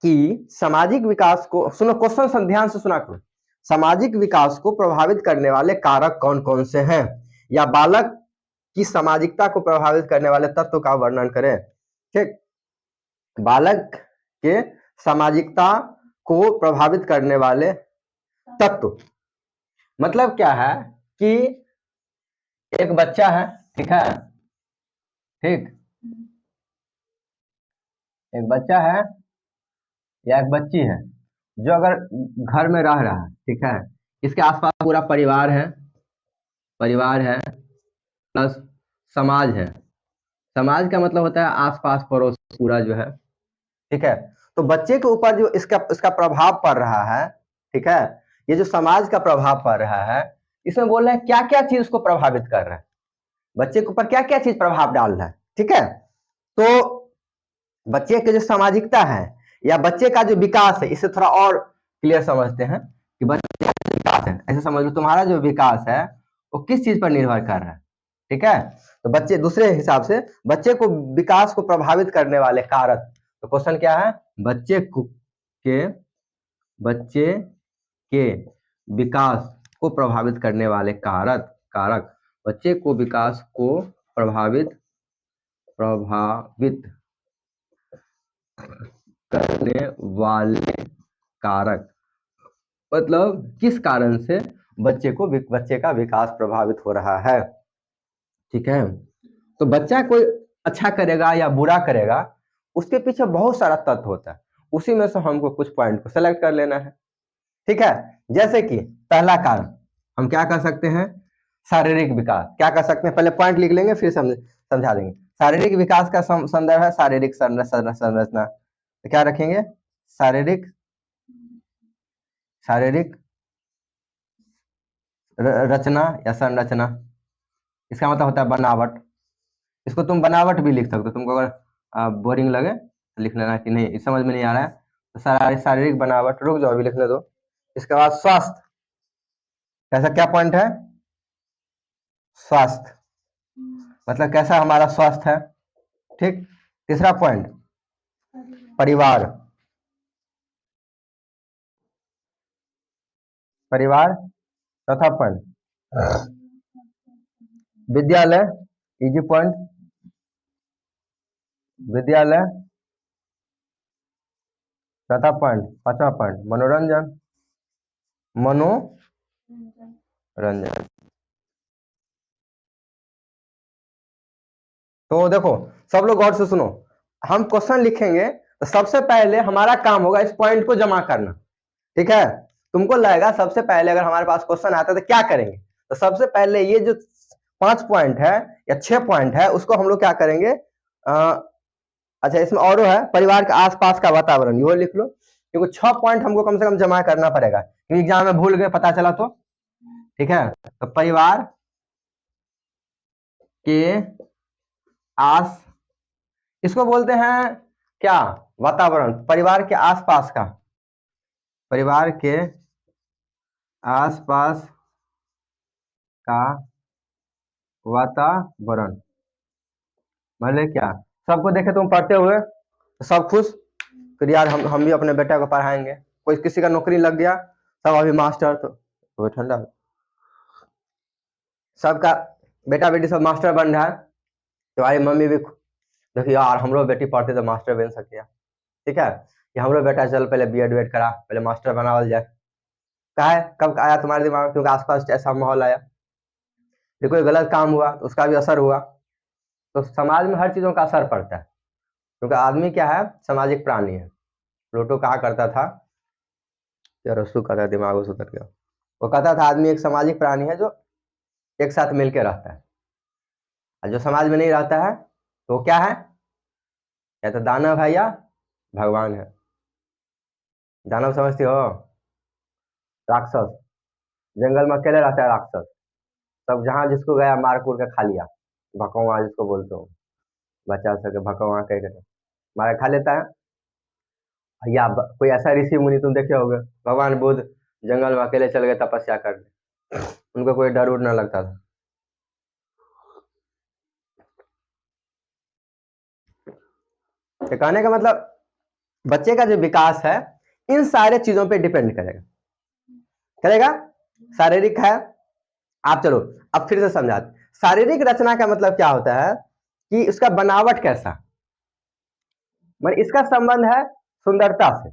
कि सामाजिक विकास को, सुनो क्वेश्चन ध्यान से सुना करो, सामाजिक विकास को प्रभावित करने वाले कारक कौन कौन से हैं, या बालक की सामाजिकता को प्रभावित करने वाले तत्व का वर्णन करें। ठीक, बालक के सामाजिकता को प्रभावित करने वाले तत्व मतलब क्या है कि एक बच्चा है, ठीक है, ठीक, एक बच्चा है या एक बच्ची है जो अगर घर में रह रहा है, ठीक है, इसके आसपास पूरा परिवार है प्लस समाज है। समाज का मतलब होता है आसपास पड़ोस पूरा जो है, ठीक है। तो बच्चे के ऊपर जो इसका प्रभाव पड़ रहा है, ठीक है, ये जो समाज का प्रभाव पड़ रहा है, इसमें बोल रहे हैं क्या क्या चीज उसको प्रभावित कर रहा है, बच्चे के ऊपर क्या क्या चीज प्रभाव डाल रहा है, ठीक है। तो बच्चे की जो सामाजिकता है या बच्चे का जो विकास है, इसे थोड़ा और क्लियर समझते हैं कि बच्चे का जो विकास है, ऐसे समझ लो तुम्हारा जो विकास है वो किस चीज पर निर्भर कर रहा है, ठीक है। तो बच्चे दूसरे हिसाब से बच्चे को विकास को प्रभावित करने वाले कारक, तो क्वेश्चन क्या है, बच्चे के विकास को प्रभावित करने वाले कारक बच्चे को विकास को प्रभावित करने वाले कारक, मतलब किस कारण से बच्चे का विकास प्रभावित हो रहा है, ठीक है। तो बच्चा कोई अच्छा करेगा या बुरा करेगा, उसके पीछे बहुत सारा तत्व होता है, उसी में से हमको कुछ पॉइंट को सेलेक्ट कर लेना है, ठीक है। जैसे कि पहला कारण हम क्या कर सकते हैं, शारीरिक विकास। क्या कर सकते हैं, पहले पॉइंट लिख लेंगे फिर समझा देंगे। शारीरिक विकास का संदर्भ है शारीरिक संरचना, तो क्या रखेंगे, शारीरिक रचना या संरचना, इसका मतलब होता है बनावट। इसको तुम बनावट भी लिख सकते हो, तुमको अगर बोरिंग लगे तो लिख लेना कि नहीं समझ में नहीं आ रहा है, तो शारीरिक बनावट, रुक जाओ अभी लिखने दो। इसके बाद स्वास्थ्य, कैसा क्या पॉइंट है, स्वास्थ्य मतलब कैसा हमारा स्वास्थ्य है, ठीक। तीसरा पॉइंट परिवार, चौथा पॉइंट विद्यालय, इजी पॉइंट, विद्यालय, चौथा पॉइंट, पांचवा पॉइंट मनोरंजन। तो देखो सब लोग गौर से सुनो, हम क्वेश्चन लिखेंगे तो सबसे पहले हमारा काम होगा इस पॉइंट को जमा करना, ठीक है। तुमको लगेगा सबसे पहले अगर हमारे पास क्वेश्चन आता है तो क्या करेंगे, तो सबसे पहले ये जो 5 पॉइंट है या 6 पॉइंट है उसको हम लोग क्या करेंगे, अच्छा इसमें और है परिवार के आसपास का वातावरण, ये लिख लो, क्योंकि 6 पॉइंट हमको कम से कम जमा करना पड़ेगा, क्योंकि एग्जाम में भूल गए पता चला तो, ठीक है। तो परिवार के आस, इसको बोलते हैं क्या, वातावरण, परिवार के आसपास का, परिवार के आसपास का वातावरण मतलब क्या, सबको देखे तुम पढ़ते हुए तो सब खुश, फिर यार हम भी अपने बेटा को पढ़ाएंगे, कोई किसी का नौकरी लग गया, सब अभी मास्टर, तो ठंडा, सबका बेटा बेटी सब मास्टर बन रहा है, तुम्हारी मम्मी भी देखिए यार हमरो बेटी पढ़ते तो मास्टर बन सके, ठीक है, कि हमरो बेटा चल पहले बीएड वेड करा, पहले मास्टर बनावल जाए, कहा है कब आया तुम्हारे दिमाग में, क्योंकि आसपास ऐसा माहौल आया, फिर कोई गलत काम हुआ तो उसका भी असर हुआ। तो समाज में हर चीजों का असर पड़ता है, क्योंकि आदमी क्या है, सामाजिक प्राणी है। प्लूटो कहा करता था, यार उसको कहता दिमाग से उतर गया, वो कहता था आदमी एक सामाजिक प्राणी है जो एक साथ मिलकर रहता है, और जो समाज में नहीं रहता है तो वो क्या है, या तो दानव है या भगवान है। दानव समझते हो, राक्षस, जंगल में अकेले रहता है राक्षस, सब जहां जिसको गया मार कूट के खा लिया, भकौआ जिसको बोलते हो, बच्चा सके भकौआ कह के मारा खा लेता है। या कोई ऐसा ऋषि मुनि तुम देखे होगे, भगवान बुद्ध जंगल में अकेले चल गए तपस्या करने, उनको कोई डर उड़ ना लगता था। तो कहने का मतलब बच्चे का जो विकास है इन सारे चीजों पे डिपेंड करेगा। करेगा शारीरिक है, आप चलो अब फिर से समझाते। शारीरिक रचना का मतलब क्या होता है कि उसका बनावट कैसा, मतलब इसका संबंध है सुंदरता से।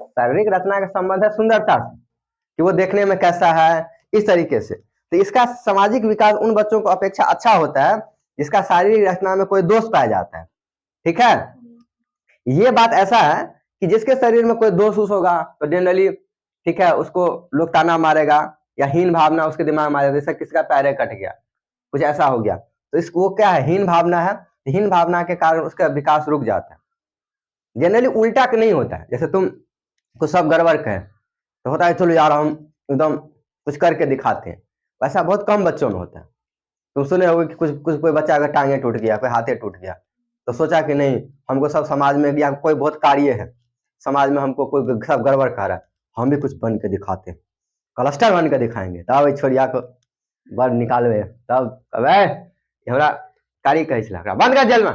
शारीरिक रचना का संबंध है सुंदरता से कि वो देखने में कैसा है, इस तरीके से। तो इसका सामाजिक विकास उन बच्चों को अपेक्षा अच्छा होता है जिसका शारीरिक रचना में कोई दोष पाया जाता है। ठीक है, ये बात ऐसा है कि जिसके शरीर में कोई दोष होगा तो जनरली ठीक है उसको लोग ताना मारेगा या हीन भावना उसके दिमाग में मारेगा, जैसे किसका पैर कट गया, कुछ ऐसा हो गया, तो इसको वो क्या है, हीन भावना है। हीन भावना के कारण उसका विकास रुक जाता है। जनरली उल्टा के नहीं होता है, जैसे तुम को सब गड़बड़ कहे तो होता है चलो यार हम एकदम कुछ करके दिखाते हैं, वैसा बहुत कम बच्चों में होता है। तुम सुने होगे कि कुछ कुछ कोई बच्चा अगर टांगे टूट गया, कोई हाथे टूट गया, तो सोचा कि नहीं हमको सब समाज में या कोई बहुत कार्य है समाज में, हमको कोई सब गड़बड़ कर रहा है, हम भी कुछ बन के दिखाते हैं, क्लस्टर बन के दिखाएंगे, तब छोड़िया को बड़ निकालवे, तब अबे हमरा कारी कहे छला बंद कर जेल में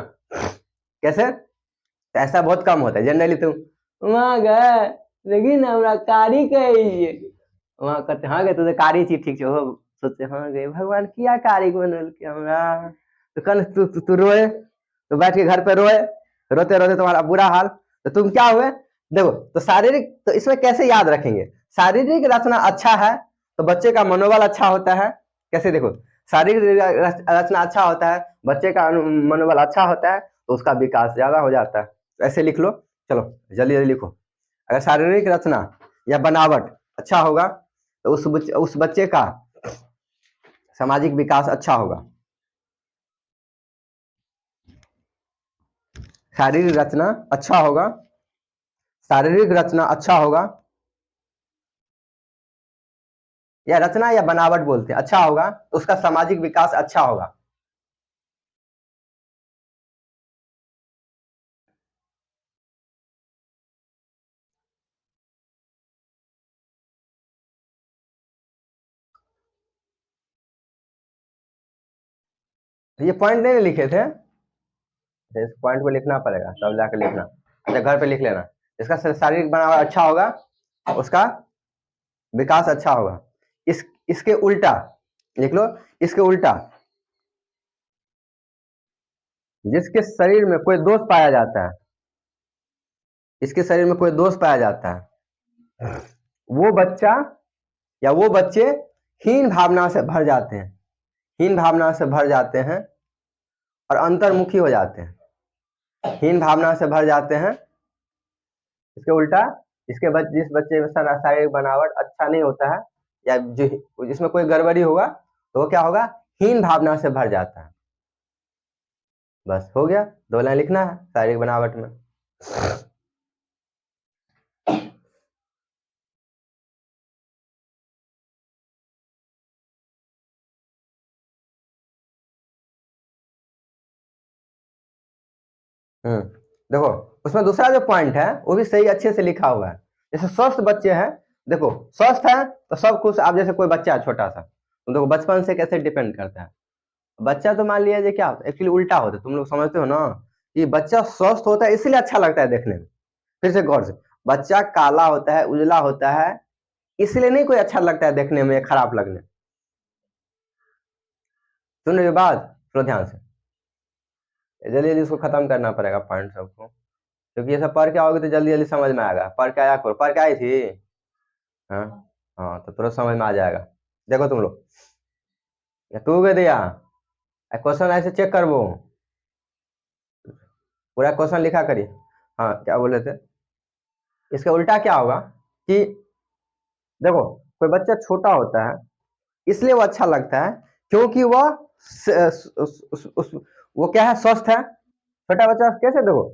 कैसे। तो ऐसा बहुत कम होता है। जनरली तुम वहाँ गए लेकिन हमरा कारी कहिए, वहाँ कहते हाँ गए तो कारी चीज ठीक है, सोचते हाँ गए भगवान किया कारी बनल के हमरा, तो कल तू रोए, तो बैठ के घर पे रोए, रोते रोते तुम्हारा बुरा हाल, तो तुम क्या हुए। देखो तो शारीरिक, तो इसमें कैसे याद रखेंगे, शारीरिक रचना अच्छा है तो बच्चे का मनोबल अच्छा होता है। कैसे देखो, शारीरिक रचना अच्छा होता है, बच्चे का मनोबल अच्छा होता है, तो उसका विकास ज्यादा हो जाता है। तो ऐसे लिख लो, चलो जल्दी जल्दी लिखो। अगर शारीरिक रचना या बनावट अच्छा होगा तो उस बच्चे का सामाजिक विकास अच्छा होगा। शारीरिक रचना अच्छा होगा, शारीरिक रचना अच्छा होगा, या रचना या बनावट बोलते हैं, अच्छा होगा तो उसका सामाजिक विकास अच्छा होगा। ये पॉइंट नहीं लिखे थे, इस पॉइंट को लिखना पड़ेगा तब जाकर लिखना। अच्छा घर पे लिख लेना, इसका शारीरिक बनावट अच्छा होगा, उसका विकास अच्छा होगा। इसके उल्टा लिख लो, इसके उल्टा जिसके शरीर में कोई दोष पाया जाता है, इसके शरीर में कोई दोष पाया जाता है, वो बच्चा या वो बच्चे हीन भावना से भर जाते हैं, हीन भावना से भर जाते हैं और अंतर्मुखी हो जाते हैं, हीन भावना से भर जाते हैं। इसके उल्टा जिस बच्चे में शारीरिक बनावट अच्छा नहीं होता है या जिसमें कोई गड़बड़ी होगा तो वो क्या होगा, हीन भावना से भर जाता है। बस हो गया, 2 लाइन लिखना है शारीरिक बनावट में। देखो उसमें दूसरा जो पॉइंट है वो भी सही अच्छे से लिखा हुआ है। जैसे स्वस्थ बच्चे हैं, देखो स्वस्थ है तो सब कुछ, आप जैसे कोई बच्चा है छोटा सा, तो देखो बचपन से कैसे डिपेंड करता है। बच्चा तो मान लिया क्या एक्चुअली उल्टा होता है, तुम लोग समझते हो ना कि बच्चा स्वस्थ होता है इसलिए अच्छा लगता है देखने में। फिर से गौर से, बच्चा काला होता है उजला होता है इसलिए नहीं कोई अच्छा लगता है देखने में या खराब लगने। सुन रहे हो बात, थोड़ा ध्यान से, जल्दी जल्दी इसको खत्म करना पड़ेगा पॉइंट सबको, क्योंकि ये सब पढ़ के आओगे तो जल्दी जल्दी समझ में आएगा। पढ़ के आया करो, पढ़ के आई थी हाँ, हाँ तो तुरंत समझ में आ जाएगा। देखो तुम लोग तू गए दिया क्वेश्चन ऐसे चेक करबो, पूरा क्वेश्चन लिखा करिए। हाँ क्या बोले थे, इसका उल्टा क्या होगा कि देखो कोई बच्चा छोटा होता है इसलिए वो अच्छा लगता है क्योंकि वह वो क्या है, स्वस्थ है। छोटा बच्चा कैसे देखो,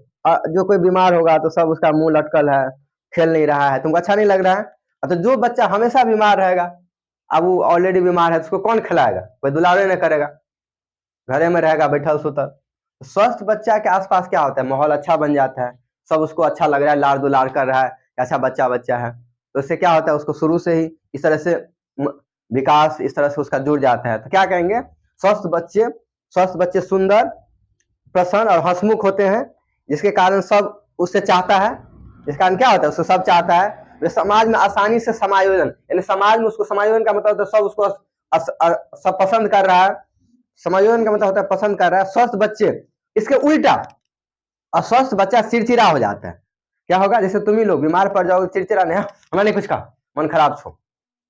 जो कोई बीमार होगा तो सब उसका मुंह लटकल है, खेल नहीं रहा है, तुमको अच्छा नहीं लग रहा है। तो जो बच्चा हमेशा बीमार रहेगा, अब वो ऑलरेडी बीमार है तो उसको कौन खिलाएगा, कोई दुलारे नहीं करेगा, घरे में रहेगा बैठल सुतल। स्वस्थ बच्चा के आसपास क्या होता है, माहौल अच्छा बन जाता है, सब उसको अच्छा लग रहा है, लाड़ दुलार कर रहा है, अच्छा बच्चा बच्चा है, तो इससे क्या होता है उसको शुरू से ही इस तरह से विकास इस तरह से उसका जुड़ जाता है। तो क्या कहेंगे, स्वस्थ बच्चे सुंदर, प्रसन्न और हंसमुख होते हैं, जिसके कारण सब उससे चाहता है, इसका क्या होता है, उसको सब चाहता है, वे समाज में आसानी से समायोजन, यानी समाज में उसको समायोजन का मतलब सब उसको सब पसंद कर रहा है। समायोजन का मतलब होता है पसंद कर रहा है। स्वस्थ बच्चे, इसके उल्टा अस्वस्थ बच्चा चिड़चिड़ा हो जाता है। क्या होगा, जैसे तुम ही लोग बीमार पड़ जाओगे, चिड़चिड़ा नहीं, हमें नहीं कुछ कहा, मन खराब छो,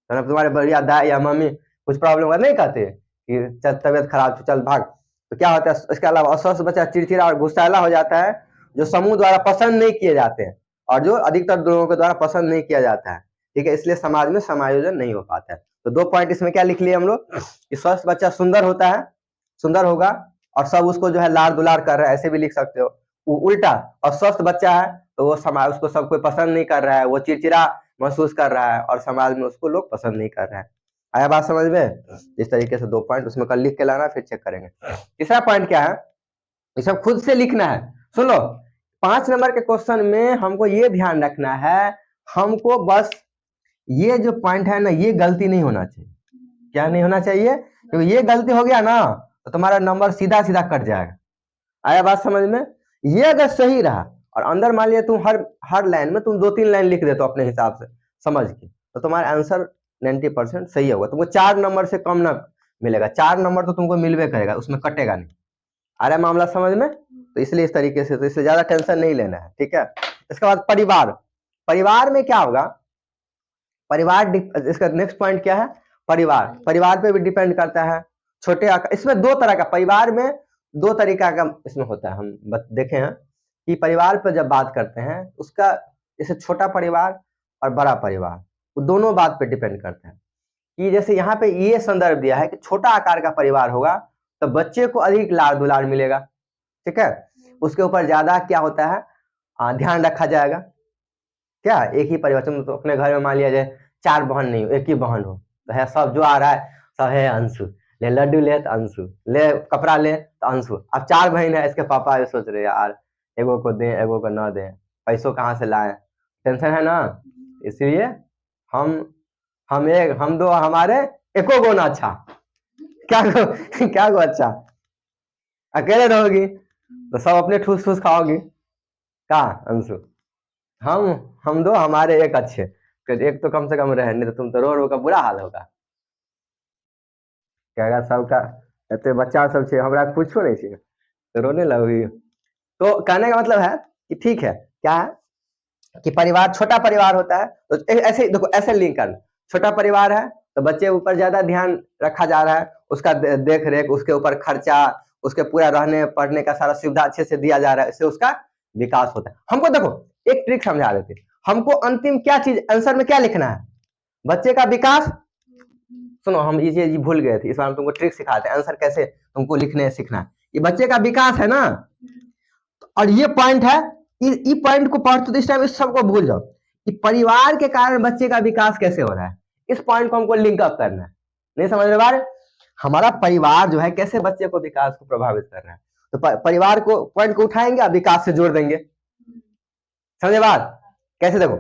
तुम्हारे बढ़िया दाई या मम्मी कुछ प्रॉब्लम हुआ नहीं कहते कि चल तबियत खराब छो, चल भाग। तो क्या होता है, इसके अलावा अस्वस्थ बच्चा चिड़चिड़ा और गुस्सैला हो जाता है, जो समूह द्वारा पसंद नहीं किए जाते हैं और जो अधिकतर लोगों के द्वारा पसंद नहीं किया जाता है। ठीक है, इसलिए समाज में समायोजन नहीं हो पाता है। तो 2 पॉइंट इसमें क्या लिख लिए हम लोग कि स्वस्थ बच्चा सुंदर होता है, सुंदर होगा और सब उसको जो है लाड़ दुलार कर रहा है, ऐसे भी लिख सकते हो। उल्टा और स्वस्थ बच्चा है तो वो समाज उसको सब कोई पसंद नहीं कर रहा है, वो चिड़चिड़ा महसूस कर रहा है और समाज में उसको लोग पसंद नहीं कर रहे हैं। आया बात समझ में? इस तरीके से 2 पॉइंट उसमें कल लिख के लाना, फिर चेक करेंगे। तीसरा पॉइंट क्या है, ये सब खुद से लिखना है। सुन लो, 5 नंबर के क्वेश्चन में हमको ये ध्यान रखना है, हमको बस ये जो पॉइंट है ना, ये गलती नहीं होना चाहिए। क्या नहीं होना चाहिए? क्योंकि ये गलती हो गया ना तो तुम्हारा नंबर सीधा सीधा कट जाएगा। आया बात समझ में? ये अगर सही रहा और अंदर मान लिया तुम हर लाइन में तुम 2-3 लाइन लिख देते हो अपने हिसाब से समझ के, तो तुम्हारा आंसर 90% सही होगा। तुमको 4 नंबर से कम ना मिलेगा, 4 नंबर तो तुमको मिलवे करेगा, उसमें कटेगा नहीं। आ रहा है मामला समझ में? तो इसलिए इस तरीके से, तो इससे ज्यादा टेंशन नहीं लेना है। ठीक है, इसके बाद परिवार। परिवार में क्या होगा, परिवार, इसका नेक्स्ट पॉइंट क्या है, परिवार। परिवार पे भी डिपेंड करता है। छोटे आकार, इसमें 2 तरह का परिवार में 2 तरीका का इसमें होता है। हम देखे हैं कि परिवार पर जब बात करते हैं उसका, जैसे छोटा परिवार और बड़ा परिवार, वो दोनों बात पे डिपेंड करते हैं। कि जैसे यहाँ पे ये संदर्भ दिया है कि छोटा आकार का परिवार होगा तो बच्चे को अधिक लाड़ दुलार मिलेगा। ठीक है, उसके ऊपर ज्यादा क्या होता है, ध्यान रखा जाएगा। क्या एक ही परिवार, तुम तो अपने घर में मान लिया जाए 4 बहन नहीं हो, एक ही बहन हो, तो है सब जो आ रहा है सब है अंशु, ले लड्डू ले तो अंशु, ले कपड़ा ले तो अंशु। अब 4 बहन है, इसके पापा ये सोच रहे यार एगो को दें एगो को ना दें, पैसों कहाँ से लाएं, टेंशन है ना। इसलिए हम 2 हमारे एको गो ना अच्छा, क्या गो अच्छा, अकेले रहोगी तो सब अपने ठूस ठूस खाओगी का अंशु। हम 2 हमारे एक अच्छे, एक तो कम से कम रहे, नहीं तो तुम तो रो रो का बुरा हाल होगा। कहेगा सबका एते बच्चा सब छे हमरा कुछो नहीं छे, तो रोने लगोगी। तो कहने का मतलब है कि ठीक है, क्या है कि परिवार, छोटा परिवार होता है तो ऐसे देखो, ऐसे लिंक कर, छोटा परिवार है तो बच्चे ऊपर ज्यादा ध्यान रखा जा रहा है, उसका देख रेख, उसके ऊपर खर्चा, उसके पूरा रहने पढ़ने का सारा सुविधा अच्छे से दिया जा रहा है, इससे उसका विकास होता है। हमको देखो एक ट्रिक समझा देते, हमको अंतिम क्या चीज आंसर में क्या लिखना है, बच्चे का विकास। सुनो, हम ये चीज भूल गए थे, इस बार हम तुमको ट्रिक सिखाते हैं, आंसर कैसे तुमको लिखने सीखना है। ये बच्चे का विकास है ना, और ये पॉइंट है, इस पॉइंट को पढ़ते तो इस टाइम इस सबको भूल जाओ कि परिवार के कारण बच्चे का विकास कैसे हो रहा है। इस पॉइंट को हमको लिंक अप करना है। नहीं समझ रहे बार, हमारा परिवार जो है कैसे बच्चे को विकास को प्रभावित कर रहा है, तो परिवार को पॉइंट को उठाएंगे और विकास से जोड़ देंगे। समझे बात? कैसे, देखो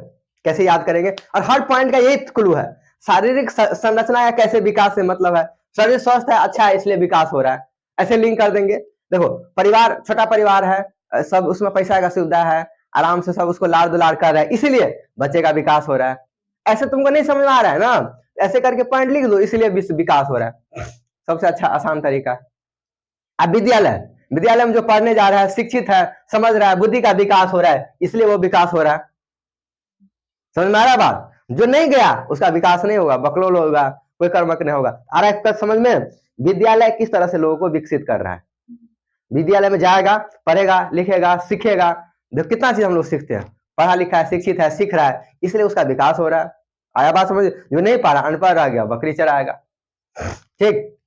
कैसे याद करेंगे, और हर पॉइंट का यही क्लू है, शारीरिक संरचना या कैसे विकास से मतलब है शरीर स्वस्थ है, अच्छा है, इसलिए विकास हो रहा है, ऐसे लिंक कर देंगे। देखो परिवार, छोटा परिवार है, सब उसमें पैसा का सुविधा है, आराम से सब उसको लाड़ दुलार कर रहा है, इसीलिए बच्चे का विकास हो रहा है। ऐसे तुमको नहीं समझ में आ रहा है ना, ऐसे करके पॉइंट लिख दो, इसलिए विकास हो रहा है, सबसे अच्छा आसान तरीका। अब विद्यालय, विद्यालय में जो पढ़ने जा रहा है, शिक्षित है, समझ रहा है, बुद्धि का विकास हो रहा है, इसलिए वो विकास हो रहा है। समझ में आ रहा है बात? जो नहीं गया उसका विकास नहीं होगा, बकलोल होगा, कोई कर्मक नहीं होगा। आ रहा है समझ में? विद्यालय किस तरह से लोगों को विकसित कर रहा है, विद्यालय में जाएगा, पढ़ेगा, लिखेगा, सीखेगा, देखो कितना चीज हम लोग सीखते हैं, पढ़ा लिखा है, शिक्षित है, सीख रहा है, इसलिए उसका विकास हो रहा है। आया बात समझ? जो नहीं पढ़ा, अनपढ़ रह गया, बकरी चराएगा। ठीक।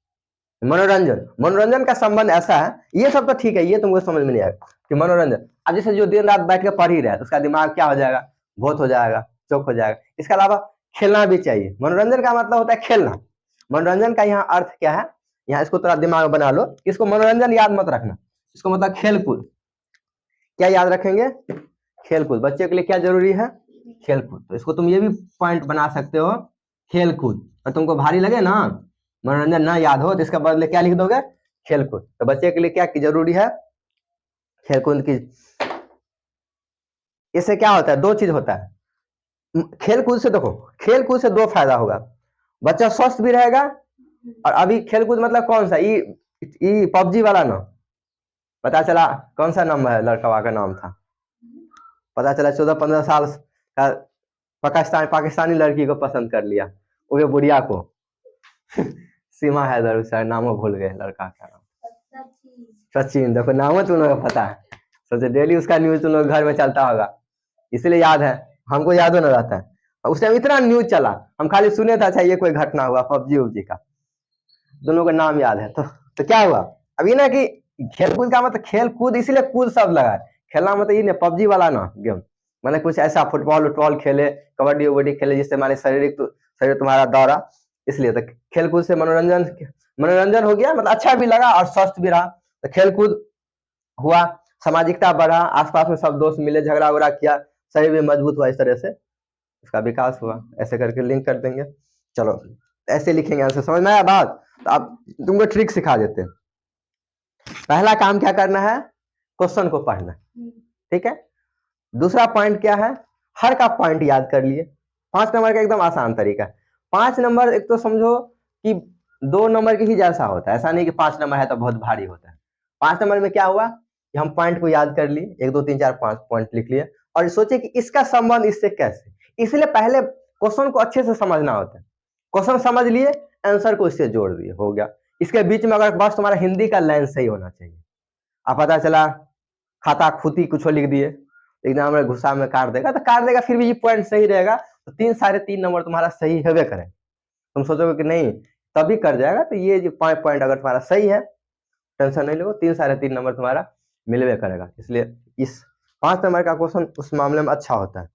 मनोरंजन, मनोरंजन का संबंध ऐसा है, ये सब तो ठीक है, ये तुमको समझ में नहीं आएगा कि मनोरंजन, अब जैसे जो दिन रात बैठ के पढ़ ही रहा है तो उसका दिमाग क्या हो जाएगा, बहुत हो जाएगा, चौक हो जाएगा। इसके अलावा खेलना भी चाहिए, मनोरंजन का मतलब होता है खेलना। मनोरंजन का यहाँ अर्थ क्या है, यहाँ इसको थोड़ा दिमाग बना लो, इसको मनोरंजन याद मत रखना, इसको मतलब खेलकूद। क्या याद रखेंगे? खेलकूद। बच्चे के लिए क्या जरूरी है? खेलकूद। तो इसको तुम ये भी पॉइंट बना सकते हो, खेलकूद। और तुमको भारी लगे ना, मनोरंजन ना याद हो, तो इसका बदले क्या लिख दोगे? खेलकूद। तो बच्चे के लिए क्या जरूरी है? खेलकूद की इससे क्या होता है, दो चीज होता है। खेल कूद से देखो, खेल कूद से दो फायदा होगा, बच्चा स्वस्थ भी रहेगा, और अभी खेल कूद मतलब कौन सा, ये पबजी वाला ना, पता चला कौन सा नाम है, लड़का का नाम था, पता चला 14-15 साल का पाकिस्तानी लड़की को पसंद कर लिया, वो भी बुढ़िया को। सीमा हैदर, उसका नाम भूल गए लड़का का नाम, सचिन। देखो नाम तुम लोग को पता है, सोचे डेली उसका न्यूज तुम लोग घर में चलता होगा, इसलिए याद है, हमको याद न रहता है। और उस टाइम इतना न्यूज चला, हम खाली सुने था, अच्छा ये कोई घटना हुआ पबजी उबजी का, दोनों का नाम याद है। तो क्या हुआ अभी ना कि खेल कूद का मतलब, खेल कूद इसीलिए कूद सब लगा है, खेलना मतलब ये ना पबजी वाला ना गेम, मतलब कुछ ऐसा फुटबॉल उटबॉल खेले, कबड्डी उबड्डी खेले, जिससे हमारे शरीर तुम्हारा दौड़ा, इसलिए तो खेल कूद से मनोरंजन हो गया, मतलब अच्छा भी लगा और स्वस्थ भी रहा। तो खेल कूद हुआ, सामाजिकता बढ़ा, आसपास में सब दोस्त मिले, झगड़ा उगड़ा किया, शरीर भी मजबूत हुआ, इस तरह से उसका विकास हुआ। ऐसे करके लिंक कर देंगे, चलो ऐसे लिखेंगे आंसर, समझ में आया बात। तो अब तुमको ट्रिक सिखा देते हैं। पहला काम क्या करना है, क्वेश्चन को पढ़ना, ठीक है। दूसरा पॉइंट क्या है, हर का पॉइंट याद कर लिए। 5 नंबर का एकदम आसान तरीका है। 5 नंबर एक तो समझो कि 2 नंबर के ही जैसा होता है, ऐसा नहीं कि 5 नंबर है तो बहुत भारी होता है। 5 नंबर में क्या हुआ कि हम पॉइंट को याद कर लिए, 1 2 3 4 5 पॉइंट लिख लिए, और सोचे कि इसका संबंध इससे कैसे, इसलिए पहले क्वेश्चन को अच्छे से समझना होता है। क्वेश्चन समझ लिए, आंसर को इससे जोड़ दिए, हो गया। इसके बीच में अगर बस तुम्हारा हिंदी का लाइन सही होना चाहिए। अब पता चला खाता खुती कुछ लिख दिए, एग्जाम में गुस्सा में काट देगा, तो काट देगा, फिर भी ये पॉइंट सही रहेगा, तो 3 3.5 नंबर तुम्हारा सही हेबे करे। तुम सोचोगे कि नहीं तभी कर जाएगा, तो ये जो 5 पॉइंट अगर तुम्हारा सही है, टेंशन नहीं लो, 3 3.5 नंबर तुम्हारा मिलवे करेगा। इसलिए इस 5 नंबर का क्वेश्चन उस मामले में अच्छा होता है,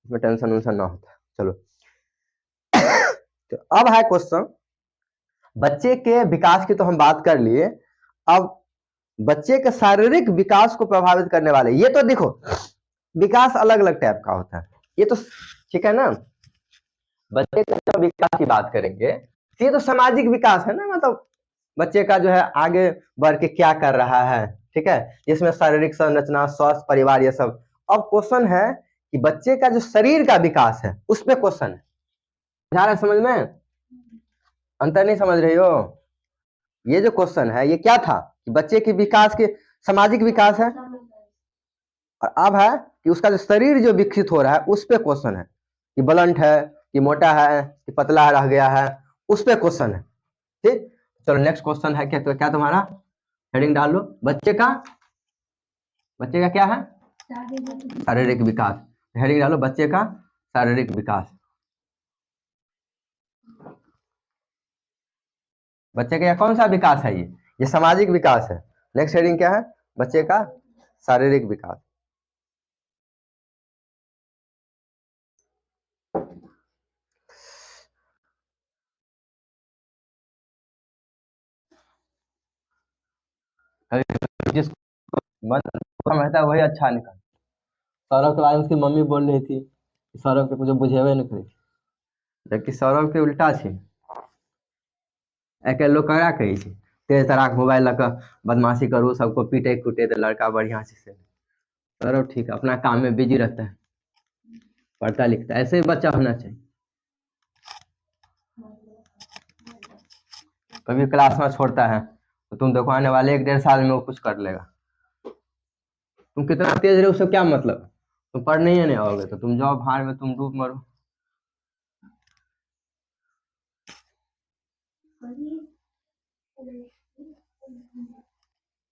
उसमें टेंशन वेंशन ना होता है। चलो तो अब है क्वेश्चन, बच्चे के विकास की तो हम बात कर लिए, अब बच्चे के शारीरिक विकास को प्रभावित करने वाले, ये तो देखो विकास अलग अलग टाइप का होता है, ये तो ठीक है ना। बच्चे के जब विकास की बात करेंगे, ये तो सामाजिक विकास है ना, मतलब बच्चे का जो है आगे बढ़ के क्या कर रहा है, ठीक है, जिसमें शारीरिक संरचना, स्वास्थ्य, परिवार, ये सब। अब क्वेश्चन है कि बच्चे का जो शरीर का विकास है, उस पर क्वेश्चन है, जा रहा है समझ में, अंतर नहीं समझ रही हो। ये जो क्वेश्चन है ये क्या था कि बच्चे के विकास के, सामाजिक विकास है, और अब है कि उसका जो शरीर जो विकसित हो रहा है उस पे क्वेश्चन है, कि ब्लंट है, कि मोटा है, कि पतला रह गया है, उस पे क्वेश्चन है, ठीक। चलो नेक्स्ट क्वेश्चन है क्या, तो क्या तुम्हारा हेडिंग डाल लो, बच्चे का क्या है, शारीरिक विकास। हेडिंग डालो बच्चे का शारीरिक विकास। बच्चे का कौन सा विकास है, ये सामाजिक विकास है। नेक्स्ट हेडिंग क्या है, बच्चे का शारीरिक विकास। जिसको मन रहता है वही अच्छा निकल। सौरभ के बारे में उसकी मम्मी बोल रही थी, सौरभ के कुछ बुझेबे नहीं करी, जबकि सौरभ के उल्टा छे, एक लोग करा कही छे, तेज तराक मोबाइल लग बदमाशी करू, सबको पीटे कूटे, तो लड़का बढ़िया से। सौरभ ठीक है, अपना काम में बिजी रहता है, पढ़ता लिखता है, ऐसे ही बच्चा होना चाहिए। कभी क्लास में छोड़ता है तो तुम देखो आने वाले 1 1.5 साल में वो कुछ कर लेगा। तुम कितना तेज रहे उससे क्या मतलब, तुम पढ़ने ही नहीं आओगे, तो तुम जाओ भाड़ में, तुम डूब मरो।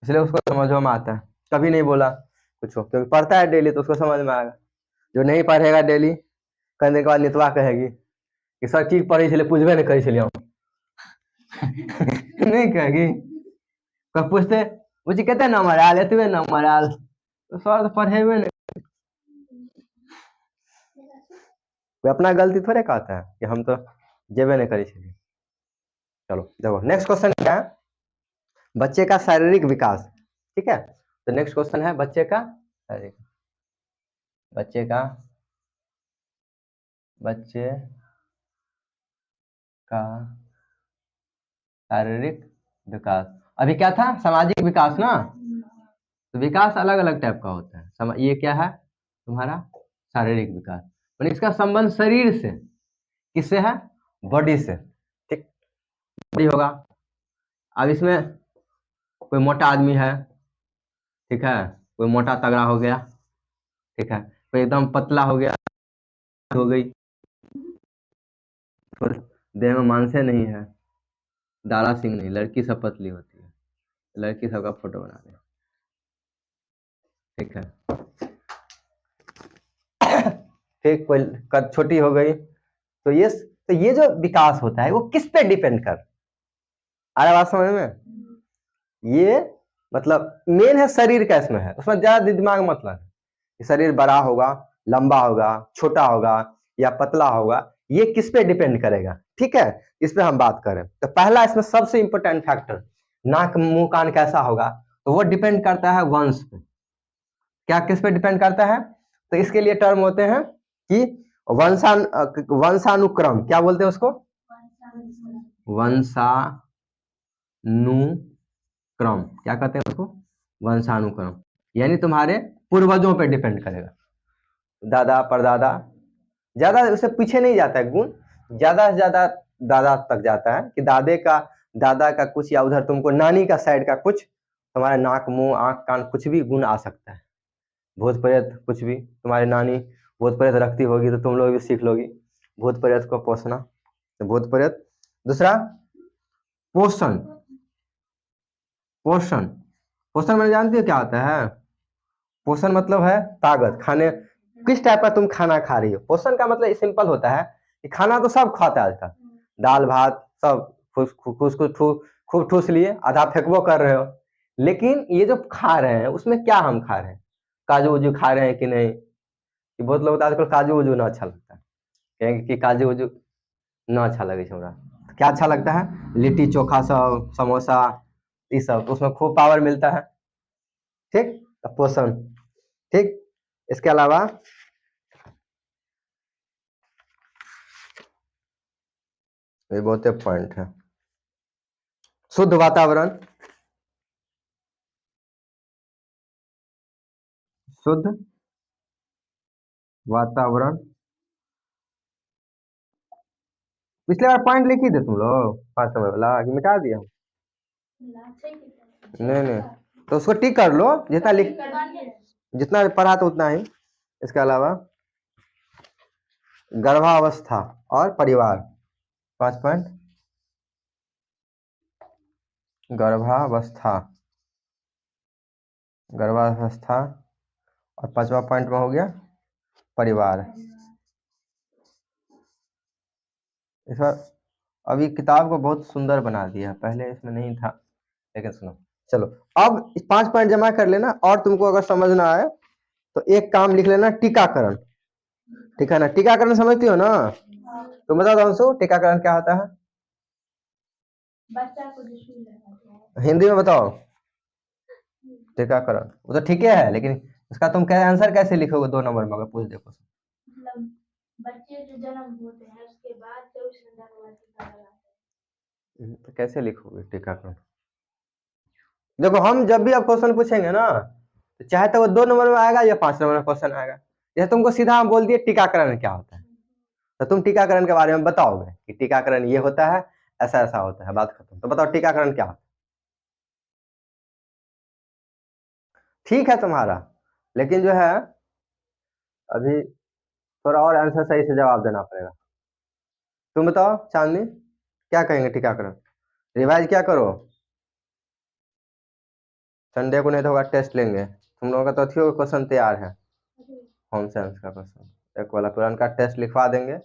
इसलिए उसको समझ में आता है, कभी नहीं बोला कुछ, क्योंकि पढ़ता है डेली तो उसको समझ में आएगा। जो नहीं पढ़ेगा डेली, करने के बाद नितवा कहेगी कि सर ठीक पढ़े छे, पूछबे नहीं करे छलिए हम। नहीं कहेगी, कब पूछते मुझे कहते नंबर आयल, एतबे नंबर आयल, तो सर तो पढ़ेबे नहीं। कोई अपना गलती थोड़े कहता है कि हम तो जेबे नहीं करे छलिए। चलो देखो नेक्स्ट क्वेश्चन क्या है, बच्चे का शारीरिक विकास, ठीक है। तो नेक्स्ट क्वेश्चन है बच्चे का शारीरिक, बच्चे का बच्चे का शारीरिक विकास। अभी क्या था, सामाजिक विकास ना, तो विकास अलग अलग टाइप का होता है। ये क्या है तुम्हारा शारीरिक विकास, मतलब इसका संबंध शरीर से किससे है? बॉडी से, ठीक। बॉडी होगा, अब इसमें कोई मोटा आदमी है, ठीक है, कोई मोटा तगड़ा हो गया, ठीक है, कोई एकदम पतला हो गया, हो गई, तो देह में मांसे नहीं है, दारा सिंह नहीं, लड़की सब पतली होती है, लड़की सबका फोटो बना दे, ठीक है। ठीक, कोई कद छोटी हो गई, तो ये जो विकास होता है वो किस पे डिपेंड कर, आ रहा बात समझ में? ये मतलब मेन है शरीर का, इसमें है, उसमें ज्यादा दिमाग मतलब है कि शरीर बड़ा होगा, लंबा होगा, छोटा होगा या पतला होगा, ये किस पे डिपेंड करेगा, ठीक है, इस पे हम बात करें। तो पहला इसमें सबसे इंपॉर्टेंट फैक्टर, नाक मुंह कान कैसा होगा, तो वो डिपेंड करता है वंश पे। क्या किस पे डिपेंड करता है? तो इसके लिए टर्म होते हैं कि वंशानुक्रम, क्या बोलते हैं उसको? वंशानुक्रम, क्या कहते हैं उसको? वंशानुक्रम, यानी तुम्हारे पूर्वजों पे डिपेंड करेगा, दादा परदादा, ज्यादा उससे पीछे नहीं जाता है गुण, ज्यादा से ज्यादा दादा तक जाता है कि दादा का कुछ, या उधर तुमको नानी का साइड का कुछ, तुम्हारे नाक मुंह आंख कान कुछ भी गुण आ सकता है, भूत प्रेत कुछ भी, तुम्हारी नानी भूत प्रेत रखती होगी तो तुम लोग भी सीख लोगी भूत प्रेत को पोसना, तो भूत प्रेत। दूसरा पोषण, पोषण, पोषण मैंने जानती हो क्या होता है? पोषण मतलब है ताकत, खाने किस टाइप का तुम खाना खा रही हो, पोषण का मतलब सिंपल होता है कि खाना तो सब खाता है आजकल, दाल भात सब खूब ठूस लिए, आधा फेंकबो कर रहे हो, लेकिन ये जो खा रहे हैं उसमें क्या हम खा रहे हैं? काजू वजू खा रहे हैं कि नहीं? कि बहुत लोग तो आजकल काजू वजू ना अच्छा लगता है, कहेंगे कि काजू वजू ना अच्छा लगे हमरा, तो क्या अच्छा लगता है? लिट्टी चोखा सब, समोसा, ये सब, उसमें खूब पावर मिलता है, ठीक, तो पोषण, ठीक। इसके अलावा ये बहुत पॉइंट है, शुद्ध वातावरण, शुद्ध वातावरण, पिछले बार पॉइंट लिखी थे तुम लोग 5 नंबर वाला कि मिटा दिया? नहीं नहीं, तो उसको टिक कर लो, जितना पढ़ा था उतना ही। इसके अलावा गर्भावस्था और परिवार, 5 पॉइंट, गर्भावस्था, गर्भावस्था, और 5वां पॉइंट में हो गया परिवार। इस बार अभी किताब को बहुत सुंदर बना दिया, पहले इसमें नहीं था, लेकिन सुनो, चलो अब 5 पॉइंट जमा कर लेना, और तुमको अगर समझ ना आए तो एक काम लिख लेना, टीकाकरण, ठीक है ना? टीकाकरण समझती हो ना? तो बता दो अंशु, टीकाकरण क्या होता है? बच्चा को हिंदी में बताओ, टीकाकरण, वो तो ठीक है, लेकिन उसका तुम क्या आंसर कैसे लिखोगे 2 नंबर में, अगर पूछ देखो? मतलब बच्चे जो जन्म होते हैं उसके बाद 24 घंटा के बाद टीका लगाते हैं, तो कैसे लिखोगे टीकाकरण? देखो, हम जब भी आप क्वेश्चन पूछेंगे ना, तो चाहे तो वो 2 नंबर में आएगा या 5 नंबर में क्वेश्चन आएगा, जैसे तुमको सीधा हम बोल दिए टीकाकरण क्या होता है, तो तुम टीकाकरण के बारे में बताओगे कि टीकाकरण ये होता है, ऐसा ऐसा होता है, बात खत्म। तो बताओ टीकाकरण क्या होता है? ठीक है तुम्हारा, लेकिन जो है अभी थोड़ा और आंसर सही से जवाब देना पड़ेगा। तुम बताओ चांदनी, क्या कहेंगे टीकाकरण? रिवाइज क्या करो, संडे को नहीं तो होगा टेस्ट लेंगे, तुम लोगों का तो थियो क्वेश्चन तैयार है, होम साइंस का क्वेश्चन, एक वाला पुराना टेस्ट लिखवा देंगे,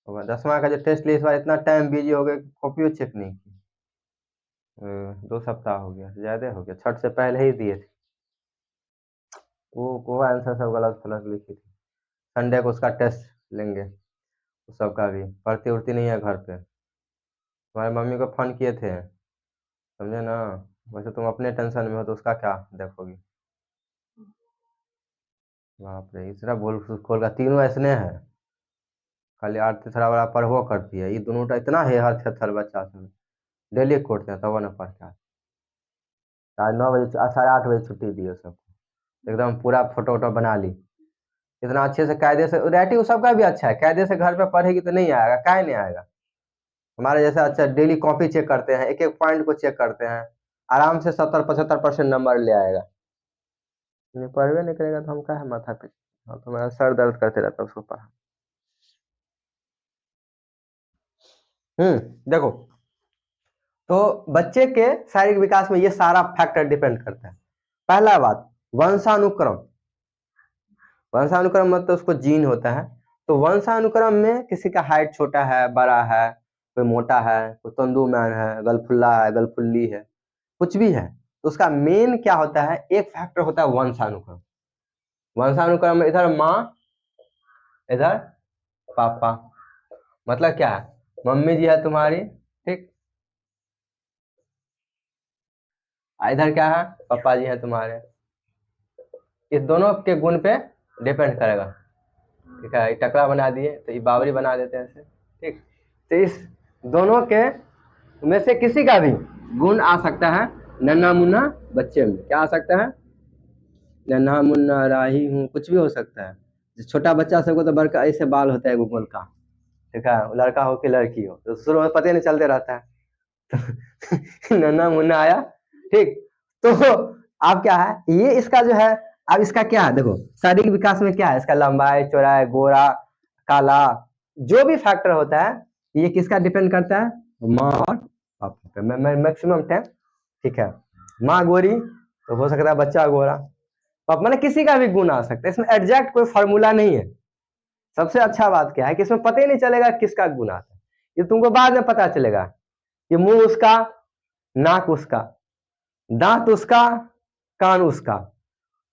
और 10वां का जो टेस्ट लिया इस बार इतना टाइम बिजी हो गए, कॉपी चेक नहीं की, 2 सप्ताह हो गया, ज्यादा हो गया, छठ से पहले ही दिए थे, वो आंसर सब गलत फलत लिखी थी। संडे को उसका टेस्ट लेंगे, उस सब का भी, पढ़ती उड़ती नहीं है घर पे, तुम्हारी मम्मी को फोन किए थे, समझे ना? वैसे तुम अपने टेंशन में हो तो उसका क्या देखोगी? बाप रे, इतना बोल खोल का तीनों ऐसने हैं, खाली आरती थोड़ा बड़ा पढ़बो करती है, ये दोनों इतना है हर थर बच्चा सब, डेली कोटते हैं तब ना पढ़ के आज 9 बजे 8:30 बजे छुट्टी दी है सबको, एकदम पूरा फोटो वोटो बना ली, इतना अच्छे से कायदे से, राइटिंग सबका भी अच्छा है, कायदे से घर पे पढ़ेगी तो नहीं आएगा, काहे नहीं आएगा। हमारे जैसा अच्छा डेली कॉपी चेक करते हैं, एक एक पॉइंट को चेक करते हैं, आराम से 70-75% नंबर ले आएगा। नहीं पढ़वे नहीं करेगा तो हम का है माथा पे, तो मेरा सर दर्द करते रहता है उसको पढ़ा। देखो, तो बच्चे के शारीरिक विकास में ये सारा फैक्टर डिपेंड करता है। पहला बात, वंशानुक्रम। वंशानुक्रम मतलब उसको जीन होता है, तो वंशानुक्रम में किसी का हाइट छोटा है, बड़ा है, कोई मोटा है, कोई तंदुमैन है, गलफुल्ला है, गलफुल्ली है, कुछ भी है, तो उसका मेन क्या होता है, एक फैक्टर होता है वंशानुक्रम। वंशानुक्रम में इधर माँ, इधर पापा, मतलब क्या है, मम्मी जी है तुम्हारी, ठीक, इधर क्या है, पापा जी है तुम्हारे। इस दोनों के गुण पे डिपेंड करेगा, ठीक है। टकरा बना दिए तो ये बावरी बना देते हैं ऐसे, ठीक। तो इस दोनों के में से किसी का भी गुण आ सकता है नन्हा मुन्ना बच्चे में। क्या आ सकता है, नन्हा मुन्ना राही हूँ, कुछ भी हो सकता है। छोटा बच्चा सबको तो बड़का ऐसे बाल होता है गूगल का, ठीक है, लड़का हो कि लड़की हो, तो शुरू में पता नहीं चलते रहता है, तो नन्हा मुन्ना आया, ठीक। तो अब क्या है, ये इसका जो है, अब इसका क्या है, देखो शारीरिक विकास में क्या है, इसका लंबाई, चौड़ाई, गोरा, काला, जो भी फैक्टर होता है, ये किसका डिपेंड करता है, माँ और पापा पे मैक्सिमम टाइम, ठीक है। माँ गोरी तो हो सकता है बच्चा गोरा, पापा, मैंने किसी का भी गुण आ सकता है, इसमें एग्जैक्ट कोई फॉर्मूला नहीं है। सबसे अच्छा बात क्या है कि इसमें पता ही नहीं चलेगा किसका गुण आता है, ये तुमको बाद में पता चलेगा कि मुंह उसका, नाक उसका, दांत उसका, कान उसका।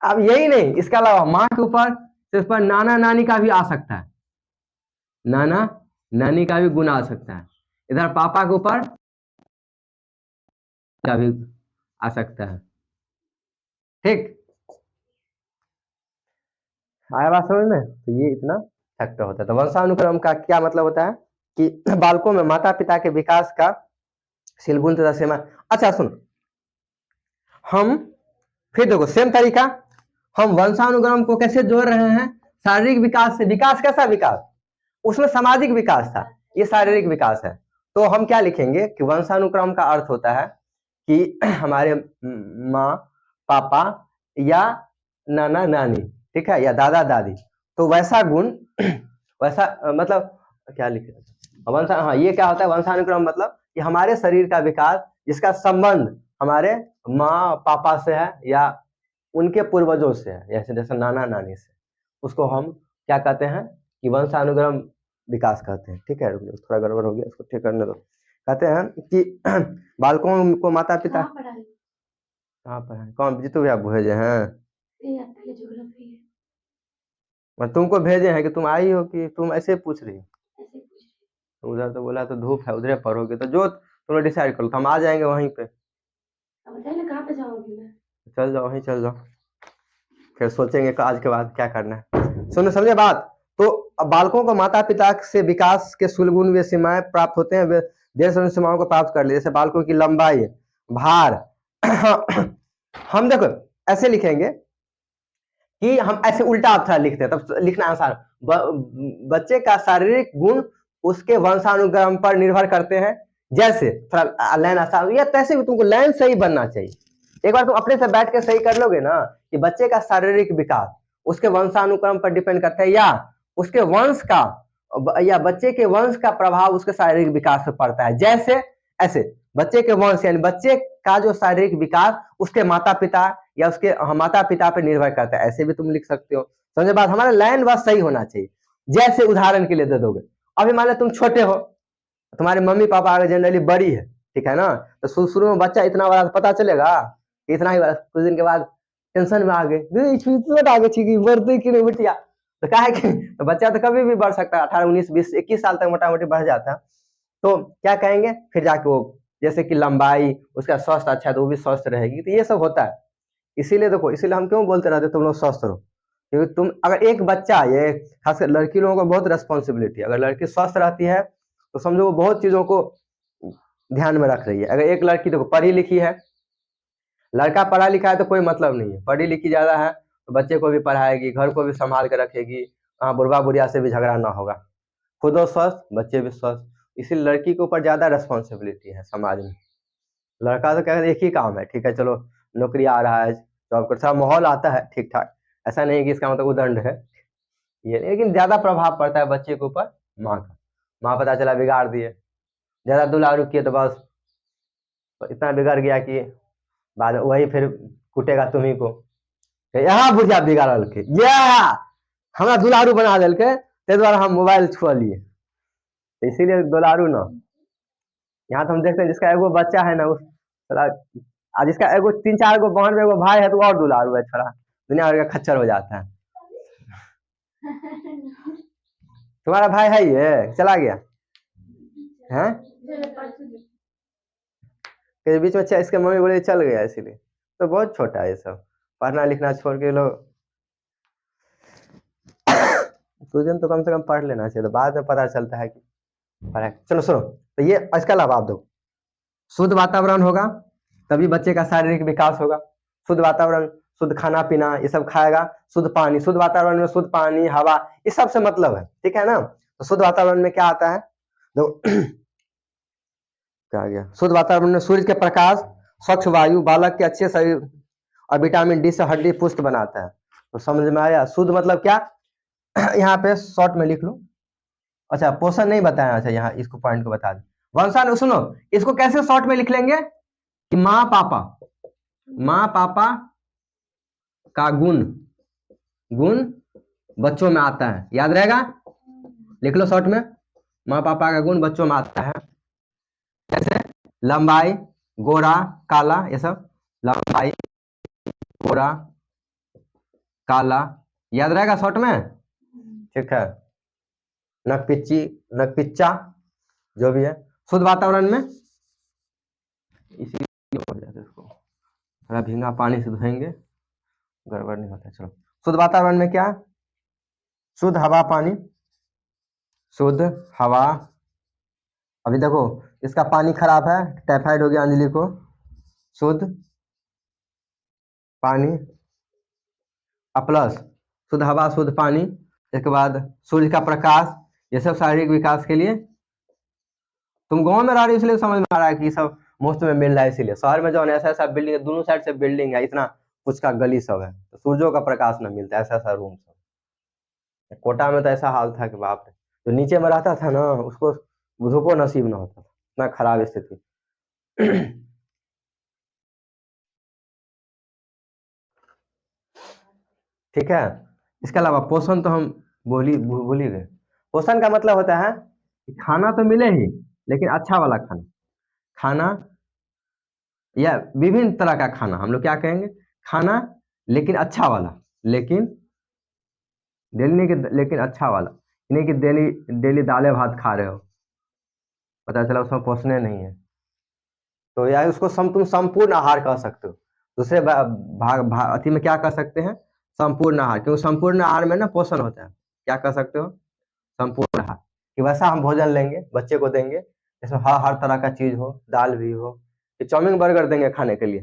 अब यही नहीं, इसके अलावा माँ के ऊपर सिर्फ पर नाना नानी का भी आ सकता है, नाना नानी का भी गुण आ सकता है, इधर पापा के ऊपर का भी आ सकता है, ठीक। आया बात समझ में, तो ये इतना फैक्टर होता है। तो वंशानुक्रम का क्या मतलब होता है कि बालकों में माता पिता के विकास का सिलगुण तथा सीमा। अच्छा सुन, हम फिर देखो सेम तरीका, हम वंशानुक्रम को कैसे जोड़ रहे हैं, शारीरिक विकास से। विकास कैसा विकास, उसमें सामाजिक विकास था, ये शारीरिक विकास है। तो हम क्या लिखेंगे कि वंशानुक्रम का अर्थ होता है कि हमारे माँ पापा या नाना नानी, ठीक है, या दादा दादी, तो वैसा गुण वैसा मतलब क्या लिखे वंशा, हाँ, ये क्या होता है वंशानुक्रम, मतलब कि हमारे शरीर का विकास जिसका संबंध हमारे माँ पापा से है या उनके पूर्वजों से है, जैसे जैसे नाना नानी से, उसको हम क्या कहते हैं कि वंशानुक्रम विकास कहते हैं, ठीक है। रुक जाओ, थोड़ा गड़बड़ हो गया, उसको ठीक करने दो। कहते हैं कि बालकों को माता पिता कहाँ पर है, कौन जीतू भैया भेजे हैं, मैं तुमको भेजे हैं कि तुम आई हो कि तुम ऐसे पूछ रही हो, तो उधर तो बोला तो धूप है, उधर पढ़ोगे, तो जो तुम लोग डिसाइड करो, तो हम आ जाएंगे वहीं पे। कहाँ पे जाओगी मैं, चल जाओ वहीं चल जाओ, फिर सोचेंगे कि आज के बाद क्या करना है। सुनो समझे बात, तो बालकों को माता पिता से विकास के सुलगुण वे सीमाएं प्राप्त होते हैं, वे देर से उन सीमाओं को प्राप्त कर ले, जैसे बालकों की लंबाई, भार। हम देखो ऐसे लिखेंगे कि हम ऐसे उल्टा अक्षर लिखते हैं, तब लिखना आसान। बच्चे का शारीरिक गुण उसके वंशानुक्रम पर निर्भर करते हैं, जैसे थोड़ा लाइन आसान, या तैसे भी तुमको लाइन सही बनना चाहिए। एक बार तुम अपने से बैठ के सही कर लोगे ना कि बच्चे का शारीरिक विकास उसके वंशानुक्रम पर डिपेंड करता है, या उसके वंश का, या बच्चे के वंश का प्रभाव उसके शारीरिक विकास पर पड़ता है। जैसे ऐसे बच्चे के वंश यानी बच्चे का जो शारीरिक विकास उसके माता पिता या उसके माता पिता पर निर्भर करता है, ऐसे भी तुम लिख सकते हो। समझे बात, हमारा लाइन बस सही होना चाहिए। जैसे उदाहरण के लिए दे दोगे, अभी मान लो तुम छोटे हो, तुम्हारे मम्मी पापा अगर जनरली बड़ी है, ठीक है ना, तो शुरू में बच्चा इतना बड़ा पता चलेगा, इतना ही बड़ा, कुछ दिन के बाद टेंशन में आ गए, आ गए बढ़ते कि नहीं बिटिया, तो क्या है कि तो बच्चा तो कभी भी बढ़ सकता है, 18 19 20 21 साल तक मोटा मोटी बढ़ जाता है। तो क्या कहेंगे फिर जाके वो, जैसे कि लंबाई, उसका स्वास्थ्य अच्छा है तो वो भी स्वस्थ रहेगी, तो ये सब होता है। इसीलिए देखो, इसीलिए हम क्यों बोलते रहते तुम लोग स्वस्थ रहो, क्योंकि तुम अगर एक बच्चा, ये खासकर लड़की लोगों को बहुत रेस्पॉन्सिबिलिटी है, अगर लड़की स्वस्थ रहती है तो समझो वो बहुत चीजों को ध्यान में रख रही है। अगर एक लड़की देखो पढ़ी लिखी है, लड़का पढ़ा लिखा है तो कोई मतलब नहीं है, पढ़ी लिखी ज्यादा है तो बच्चे को भी पढ़ाएगी, घर को भी संभाल के रखेगी, हाँ बुढ़वा बुढ़िया से भी झगड़ा ना होगा, खुद वो स्वस्थ, बच्चे भी स्वस्थ। इसीलिए लड़की के ऊपर ज़्यादा रिस्पॉन्सिबिलिटी है समाज में। लड़का तो क्या एक ही काम है, ठीक है चलो नौकरी आ रहा है, जॉब करता माहौल आता है ठीक ठाक, ऐसा नहीं कि इसका मतलब उदंड है ये, लेकिन ज़्यादा प्रभाव पड़ता है बच्चे के ऊपर माँ का। माँ पता चला बिगाड़ दिए, ज़्यादा दुलारू किए तो बस इतना बिगड़ गया कि बाद में वही फिर कूटेगा तुम्ही को, यहाँ बुझा बिगाड़ल के यह हमारा दुलारू बना दिल के, ते द्वारा हम मोबाइल छुआ लिए, तो इसीलिए दुलारू ना। यहाँ तो हम देखते हैं जिसका एगो बच्चा है ना उस थोड़ा, जिसका एगो 3-4 गो बहन में एगो भाई है तो और दुलारू है, थोड़ा दुनिया भर का खच्चर हो जाता है। तुम्हारा भाई है ये चला गया है के बीच में, इसके मम्मी बोले चल गया, इसीलिए तो बहुत छोटा है ये सब, पढ़ना लिखना छोड़ के लोग। कुछ दिन तो कम से कम पढ़ लेना चाहिए, तो बाद में पता चलता है कि पढ़ा। चलो सुनो, तो ये इसका लाभ आप दो, शुद्ध वातावरण होगा तभी बच्चे का शारीरिक विकास होगा। शुद्ध वातावरण, शुद्ध खाना पीना ये सब खाएगा, शुद्ध पानी, शुद्ध वातावरण में शुद्ध पानी हवा इस सब से मतलब है, ठीक है ना। तो शुद्ध वातावरण में क्या आता है, देखो क्या आ गया, शुद्ध वातावरण में सूर्य के प्रकाश, स्वच्छ वायु, बालक के अच्छे शरीर और विटामिन डी से हड्डी पुष्ट बनाता है। तो समझ में आया, शुद्ध मतलब क्या, यहाँ पे शॉर्ट में लिख लो। अच्छा पोषण नहीं बताया, अच्छा यहाँ इसको पॉइंट को बता दे वंशान, सुनो इसको कैसे शॉर्ट में लिख लेंगे कि माँ पापा का गुण गुण बच्चों में आता है, याद रहेगा, लिख लो शॉर्ट में, माँ पापा का गुण बच्चों में आता है, जैसे लंबाई, गोरा, काला, ये सब लंबाई, गोरा, काला, याद रहेगा शॉर्ट में, ठीक है। नक पिच्चा जो भी है। शुद्ध वातावरण में इसी हो जाता है, इसको थोड़ा भींगा पानी से धोएंगे, गड़बड़ नहीं होता। चलो शुद्ध वातावरण में क्या, शुद्ध हवा पानी, शुद्ध हवा, अभी देखो इसका पानी खराब है, टाइफाइड हो गया अंजलि को, शुद्ध पानी प्लस शुद्ध हवा शुद्ध पानी, इसके बाद सूर्य का प्रकाश, ये सब शारीरिक विकास के लिए। तुम गांव में रह रहे हो इसलिए समझ में आ रहा है कि सब मुफ्त में मिल रहा है, इसीलिए शहर में जो है ऐसा ऐसा बिल्डिंग है, दोनों साइड से बिल्डिंग है, इतना कुछ का गली सब है, तो सूर्यों का प्रकाश न मिलता, ऐसा ऐसा रूम सब। कोटा में तो ऐसा हाल था कि बाप रे, जो नीचे में रहता था ना उसको धूपो नसीब न होता था, इतना खराब स्थिति। ठीक है। इसके अलावा पोषण तो हम भूल ही गए। पोषण का मतलब होता है कि खाना तो मिले ही, लेकिन अच्छा वाला खाना, खाना या विभिन्न तरह का खाना, हम लोग क्या कहेंगे, खाना लेकिन अच्छा वाला, लेकिन डेली नहीं कि लेकिन अच्छा वाला, नहीं कि डेली दालें भात खा रहे हो, पता चला उसमें पोषण नहीं है, तो या उसको तुम संपूर्ण आहार कह सकते हो। दूसरे अति में क्या कह सकते हैं, संपूर्ण आहार, क्योंकि संपूर्ण आहार में ना पोषण होता है, क्या कह सकते हो, संपूर्ण आहार, कि वैसा हम भोजन लेंगे बच्चे को देंगे इसमें हर तरह का चीज हो, दाल भी हो, कि चाउमीन बर्गर देंगे खाने के लिए,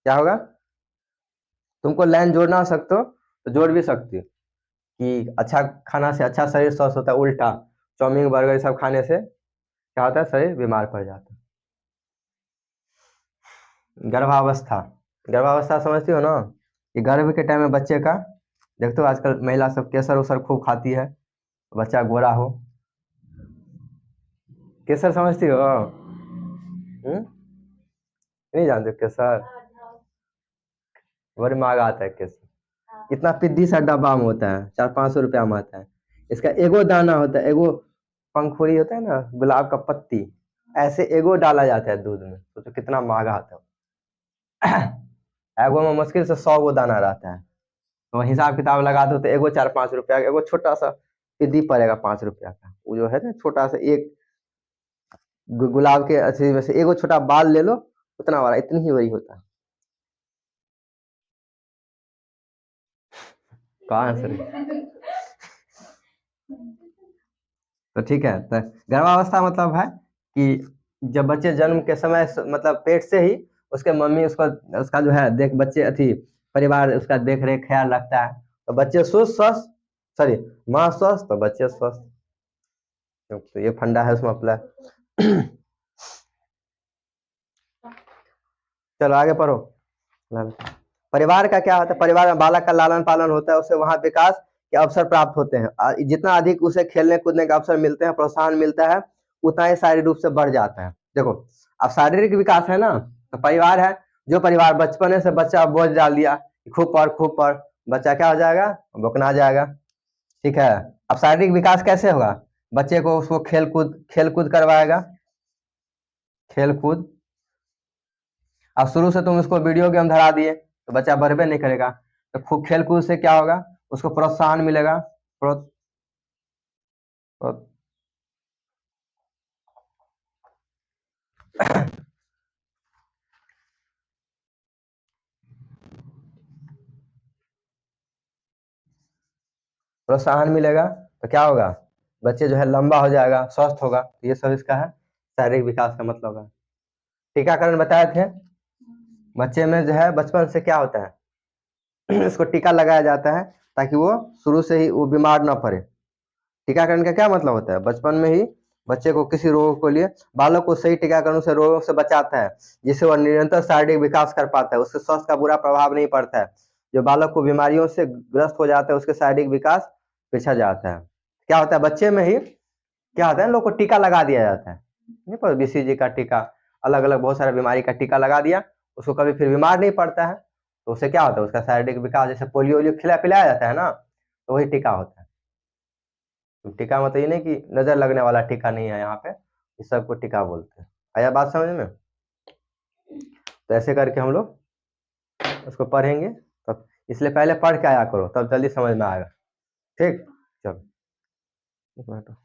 क्या होगा, तुमको लाइन जोड़ना हो सकते हो तो जोड़ भी सकती हो कि अच्छा खाना से अच्छा शरीर स्वस्थ होता है, उल्टा चाउमीन बर्गर ये सब खाने से क्या होता है, शरीर बीमार पड़ जाता है। गर्भावस्था समझती हो ना, कि गर्भ के टाइम में बच्चे का, देखते हो आजकल महिला सब केसर उसर खूब खाती है, बच्चा गोरा हो, केसर समझती हो, नहीं जानते केसर, बड़ी महंगा आता है केसर, इतना पिद्दी सा डब्बा में होता है, 400-500 रुपया में आता है, इसका एगो दाना होता है, एगो पंखुड़ी होता है ना गुलाब का पत्ती, ऐसे एगो डाला जाता है दूध में, तो कितना महंगा आता है। एगो में मुश्किल से 100 गो दाना रहता है, तो हिसाब किताब लगा दो तो एगो 4-5 रुपया, एगो छोटा सा पिद्दी पड़ेगा 5 रुपया का, वो जो है ना छोटा सा एक गुलाब के अच्छे में से एगो छोटा बाल ले लो, उतना वाला इतनी ही वही होता है। कहाँ सर, तो ठीक है, तो गर्भावस्था मतलब है कि जब बच्चे जन्म के समय मतलब पेट से ही उसके मम्मी उसका उसका जो है देख बच्चे अथी परिवार उसका देख रेख ख्याल रखता है, तो बच्चे स्वस्थ, सॉरी माँ स्वस्थ तो बच्चे स्वस्थ। तो ये फंडा है उसमें अप्लाई। चलो आगे पढ़ो। परिवार का क्या होता है? परिवार में बालक का लालन पालन होता है, उसे वहां विकास के अवसर प्राप्त होते हैं। जितना अधिक उसे खेलने कूदने का अवसर मिलते हैं, प्रोत्साहन मिलता है, उतना ही शारीरिक रूप से बढ़ जाता है। देखो अब शारीरिक विकास है ना, तो परिवार है, जो परिवार बचपने से बच्चा बोझ डाल दिया, खूब पढ़, बच्चा क्या हो जाएगा? बौखला जाएगा। ठीक है। अब शारीरिक विकास कैसे होगा? बच्चे को उसको खेल कूद करवाएगा, खेल कूद। अब शुरू से तुम उसको वीडियो गेम धरा दिए तो बच्चा बढ़वे नहीं करेगा। तो खूब खेल कूद से क्या होगा? उसको प्रोत्साहन मिलेगा। प्रो, प्रो, प्रोत्साहन मिलेगा तो क्या होगा? बच्चे जो है लंबा हो जाएगा, स्वस्थ होगा। ये सब इसका है शारीरिक विकास का मतलब है। टीकाकरण बताए थे, बच्चे में जो है बचपन से क्या होता है उसको टीका लगाया जाता है ताकि वो शुरू से ही वो बीमार ना पड़े। टीकाकरण का क्या मतलब होता है? बचपन में ही बच्चे को किसी रोग को लिए बालक को सही टीकाकरण से रोगों से बचाता है, जिससे वह निरंतर शारीरिक विकास कर पाता है, उसके स्वास्थ्य का बुरा प्रभाव नहीं पड़ता है। जो बालक को बीमारियों से ग्रस्त हो जाता है उसके शारीरिक विकास पिछड़ जाता है। क्या होता है? बच्चे में ही क्या होता है, लोग को टीका लगा दिया जाता है, नहीं पर बीसीजी का टीका, अलग अलग बहुत सारे बीमारी का टीका लगा दिया, उसको कभी फिर बीमार नहीं पड़ता है। तो उससे क्या होता है? उसका शारीरिक विकास, जैसे पोलियो वोलियो पिलाया जाता है ना, तो वही टीका होता है। टीका मतलब ये नहीं कि नजर लगने वाला टीका नहीं है यहाँ पे, इस सबको टीका बोलते हैं। आया बात समझ में? तो ऐसे करके हम लोग उसको पढ़ेंगे, तब इसलिए पहले पढ़ के आया करो, तब जल्दी समझ में आएगा। ठीक, चलो एक मिनट।